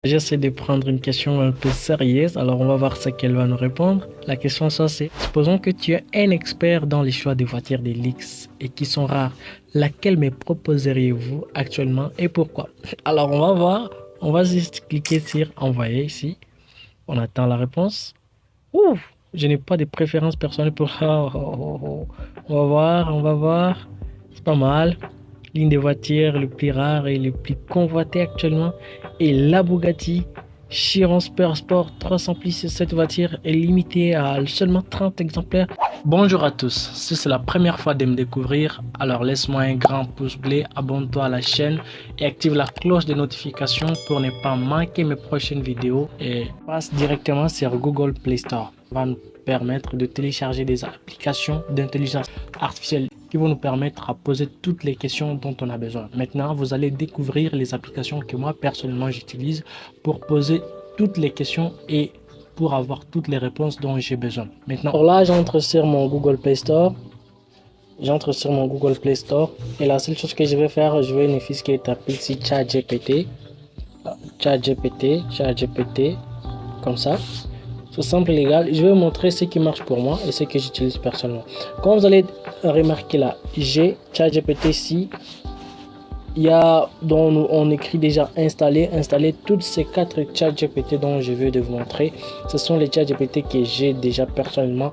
J'essaie de prendre une question un peu sérieuse, alors on va voir ce qu'elle va nous répondre. La question ça c'est, supposons que tu es un expert dans les choix de voitures de luxe et qui sont rares. Laquelle me proposeriez-vous actuellement et pourquoi? Alors on va voir, on va juste cliquer sur envoyer ici. On attend la réponse. Ouh, je n'ai pas de préférence personnelle pour... On va voir, on va voir. C'est pas mal. L'une des voitures les plus rares et les plus convoitées actuellement est la Bugatti Chiron Sport 300 plus. Cette voiture est limitée à seulement 30 exemplaires. Bonjour à tous, si c'est la première fois de me découvrir, alors laisse-moi un grand pouce bleu, abonne-toi à la chaîne et active la cloche de notification pour ne pas manquer mes prochaines vidéos et passe directement sur Google Play Store. Ça va nous permettre de télécharger des applications d'intelligence artificielle qui vont nous permettre à poser toutes les questions dont on a besoin. Maintenant, vous allez découvrir les applications que moi personnellement j'utilise pour poser toutes les questions et pour avoir toutes les réponses dont j'ai besoin. Maintenant, alors là, j'entre sur mon Google Play Store. J'entre sur mon Google Play Store et la seule chose que je vais faire, je vais unifier ce qui est appelé ici ChatGPT. ChatGPT, comme ça. C'est simple et légal. Je vais vous montrer ce qui marche pour moi et ce que j'utilise personnellement. Comme vous allez remarquer là, j'ai ChatGPT ici. Il y a dont on écrit déjà installer toutes ces 4 ChatGPT dont je veux de vous montrer. Ce sont les ChatGPT que j'ai déjà personnellement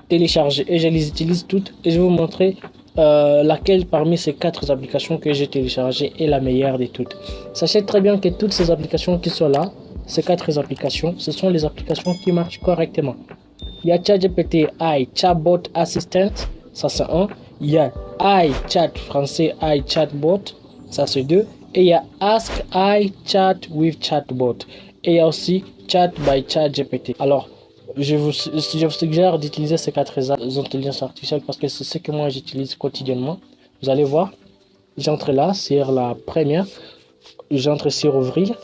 téléchargés et je les utilise toutes et je vais vous montrer laquelle parmi ces 4 applications que j'ai téléchargées est la meilleure de toutes. Sachez très bien que toutes ces applications qui sont là, ces 4 applications, ce sont les applications qui marchent correctement. Il y a ChatGPT Chatbot Assistant, ça c'est 1. Il y a iChat français iChatbot, ça c'est 2. Et il y a Ask iChat with Chatbot. Et il y a aussi Chat by ChatGPT. Alors, je vous suggère d'utiliser ces 4 intelligences artificielles parce que c'est ce que moi j'utilise quotidiennement. Vous allez voir, j'entre là sur la première, j'entre sur ouvrir.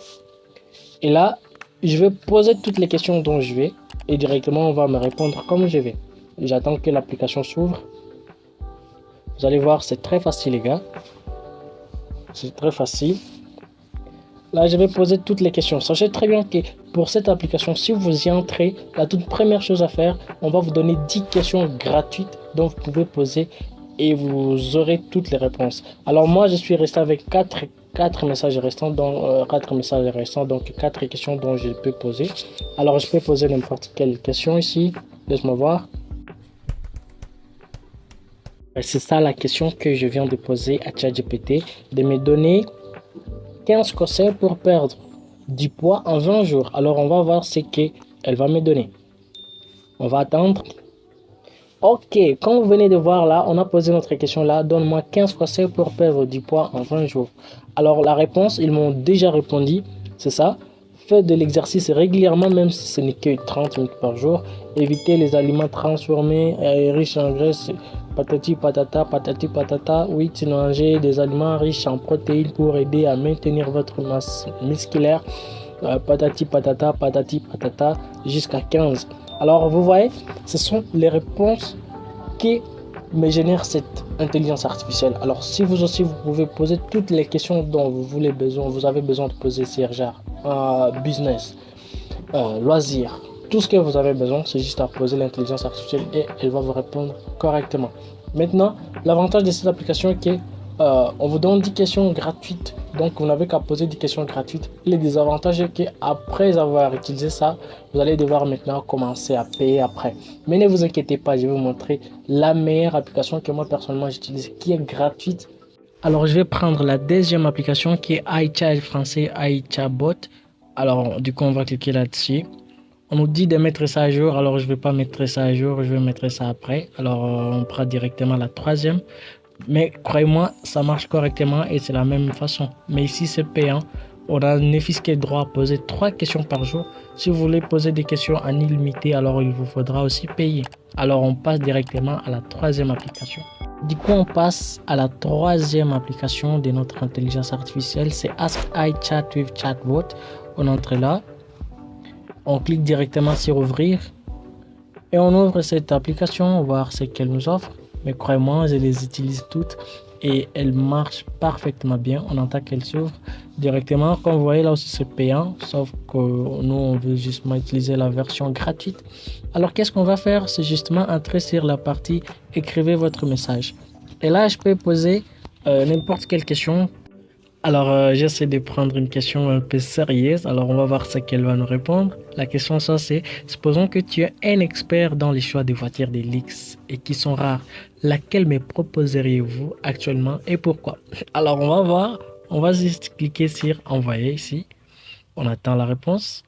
Et là, je vais poser toutes les questions dont je vais et directement on va me répondre comme je vais. J'attends que l'application s'ouvre. Vous allez voir, c'est très facile les gars. C'est très facile. Là, je vais poser toutes les questions. Sachez très bien que pour cette application, si vous y entrez, la toute première chose à faire, on va vous donner 10 questions gratuites dont vous pouvez poser et vous aurez toutes les réponses. Alors moi, je suis resté avec 4 messages restants, donc 4 questions dont je peux poser. Alors je peux poser n'importe quelle question ici. Laisse-moi voir. C'est ça la question que je viens de poser à ChatGPT, de me donner 15 conseils pour perdre du poids en 20 jours. Alors on va voir ce qu'elle va me donner. On va attendre. Ok, comme vous venez de voir là, on a posé notre question là. Donne-moi 15 conseils pour perdre du poids en 20 jours. Alors la réponse, ils m'ont déjà répondu, c'est ça. Faites de l'exercice régulièrement, même si ce n'est que 30 minutes par jour. Évitez les aliments transformés et riches en graisse. Patati patata, patati patata. Oui, mangez des aliments riches en protéines pour aider à maintenir votre masse musculaire. Patati patata, patati patata, jusqu'à 15. Alors vous voyez, ce sont les réponses qui me génèrent cette intelligence artificielle. Alors si vous aussi vous pouvez poser toutes les questions dont vous avez besoin de poser sur genre business, loisirs, tout ce que vous avez besoin, c'est juste à poser l'intelligence artificielle et elle va vous répondre correctement. Maintenant, l'avantage de cette application est que on vous donne 10 questions gratuites, donc vous n'avez qu'à poser 10 questions gratuites. Le désavantage est qu'après avoir utilisé ça, vous allez devoir maintenant commencer à payer après. Mais ne vous inquiétez pas, je vais vous montrer la meilleure application que moi personnellement j'utilise, qui est gratuite. Alors je vais prendre la deuxième application qui est iChat français iChatbot. Alors du coup on va cliquer là-dessus. On nous dit de mettre ça à jour, alors je ne vais pas mettre ça à jour, je vais mettre ça après. Alors on prend directement la troisième. Mais croyez-moi, ça marche correctement et c'est la même façon. Mais ici, c'est payant. On a n'effisqué droit à poser 3 questions par jour. Si vous voulez poser des questions en illimité, alors il vous faudra aussi payer. Alors on passe directement à la troisième application. Du coup, on passe à la troisième application de notre intelligence artificielle. C'est Ask iChat with Chatbot. On entre là. On clique directement sur ouvrir. Et on ouvre cette application, voir ce qu'elle nous offre. Mais croyez-moi, je les utilise toutes et elle marche parfaitement bien. On entend qu'elle s'ouvre directement. Comme vous voyez là aussi c'est payant, sauf que nous on veut justement utiliser la version gratuite. Alors qu'est-ce qu'on va faire? C'est justement entrer sur la partie écrivez votre message. Et là je peux poser n'importe quelle question. Alors, j'essaie de prendre une question un peu sérieuse. Alors, on va voir ce qu'elle va nous répondre. La question, ça, c'est, supposons que tu es un expert dans les choix des voitures des Lynx et qui sont rares. Laquelle me proposeriez-vous actuellement et pourquoi? Alors, on va voir. On va juste cliquer sur envoyer ici. On attend la réponse.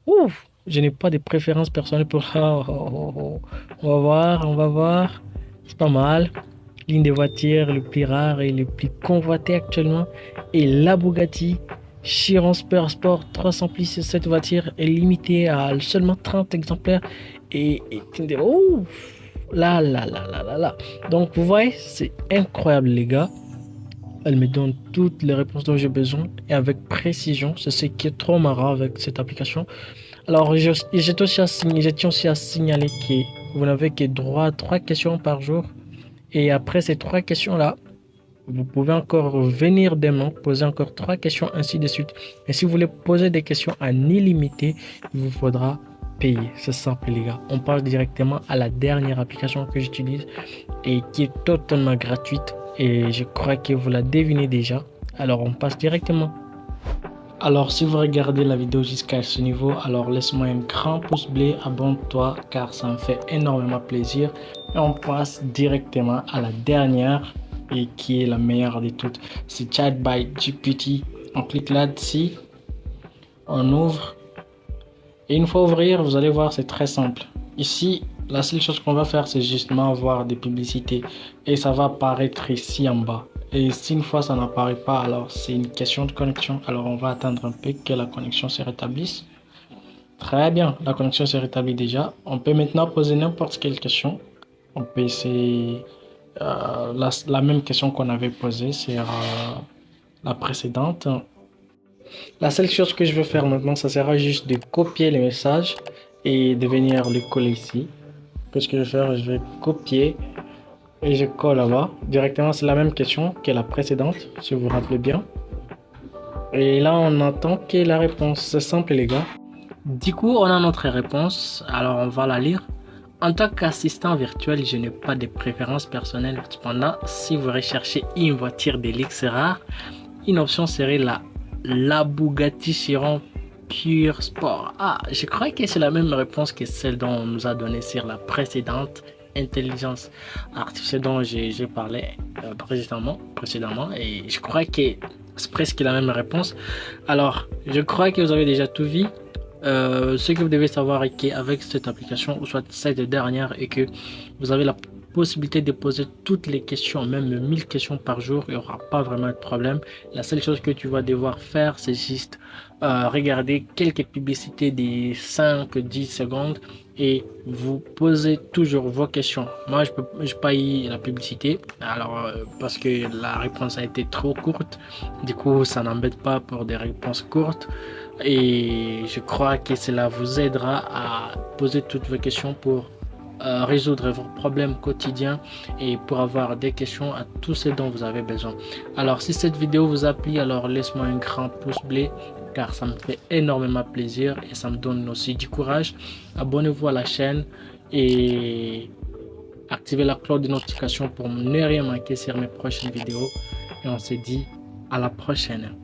Ouf, je n'ai pas de préférence personnelle pour... On va voir, on va voir. C'est pas mal. L'une des voitures les plus rares et les plus convoitées actuellement est la Bugatti Chiron Sport 300 plus. Cette voiture est limitée à seulement 30 exemplaires et oh, là. Donc vous voyez, c'est incroyable les gars. Elle me donne toutes les réponses dont j'ai besoin et avec précision. C'est ce qui est trop marrant avec cette application. Alors, je tiens aussi à signaler que vous n'avez que droit à 3 questions par jour. Et après ces 3 questions-là, vous pouvez encore venir demain, poser encore 3 questions, ainsi de suite. Et si vous voulez poser des questions en illimité, il vous faudra payer. C'est simple les gars. On passe directement à la dernière application que j'utilise et qui est totalement gratuite. Et je crois que vous la devinez déjà. Alors on passe directement. Alors si vous regardez la vidéo jusqu'à ce niveau, alors laisse-moi un grand pouce bleu, abonne-toi car ça me fait énormément plaisir. Et on passe directement à la dernière et qui est la meilleure de toutes. C'est Chat by GPT. On clique là-dessus, on ouvre. Et une fois ouvrir, vous allez voir, c'est très simple. Ici, la seule chose qu'on va faire, c'est justement voir des publicités. Et ça va apparaître ici en bas. Et si une fois ça n'apparaît pas, alors c'est une question de connexion. Alors on va attendre un peu que la connexion se rétablisse. Très bien, la connexion s'est rétablie déjà. On peut maintenant poser n'importe quelle question. On peut essayer la même question qu'on avait posée, c'est la précédente. La seule chose que je vais faire maintenant, ça sera juste de copier les messages et de venir le coller ici. Qu'est-ce que je vais faire? Je vais copier et je colle là-bas. Directement, c'est la même question que la précédente, si vous vous rappelez bien. Et là, on attend que la réponse. C'est simple, les gars. Du coup, on a notre réponse. Alors, on va la lire. En tant qu'assistant virtuel, je n'ai pas de préférence personnelle. Cependant, si vous recherchez une voiture de luxe rare, une option serait la Bugatti Chiron Pure Sport. Ah, je crois que c'est la même réponse que celle dont on nous a donné sur la précédente intelligence artificielle dont j'ai parlé précédemment. Et je crois que c'est presque la même réponse. Alors, je crois que vous avez déjà tout vu. Ce que vous devez savoir est qu'avec cette application, ou soit cette dernière, et que vous avez la possibilité de poser toutes les questions, même 1000 questions par jour, il n'y aura pas vraiment de problème. La seule chose que tu vas devoir faire, c'est juste regarder quelques publicités de 5-10 secondes et vous posez toujours vos questions. Moi, je peux pas y la publicité, alors parce que la réponse a été trop courte. Du coup, ça n'embête pas pour des réponses courtes. Et je crois que cela vous aidera à poser toutes vos questions pour résoudre vos problèmes quotidiens et pour avoir des questions à tout ce dont vous avez besoin. Alors si cette vidéo vous a plu, alors laisse-moi un grand pouce bleu car ça me fait énormément plaisir et ça me donne aussi du courage. Abonnez-vous à la chaîne et activez la cloche de notification pour ne rien manquer sur mes prochaines vidéos et on se dit à la prochaine.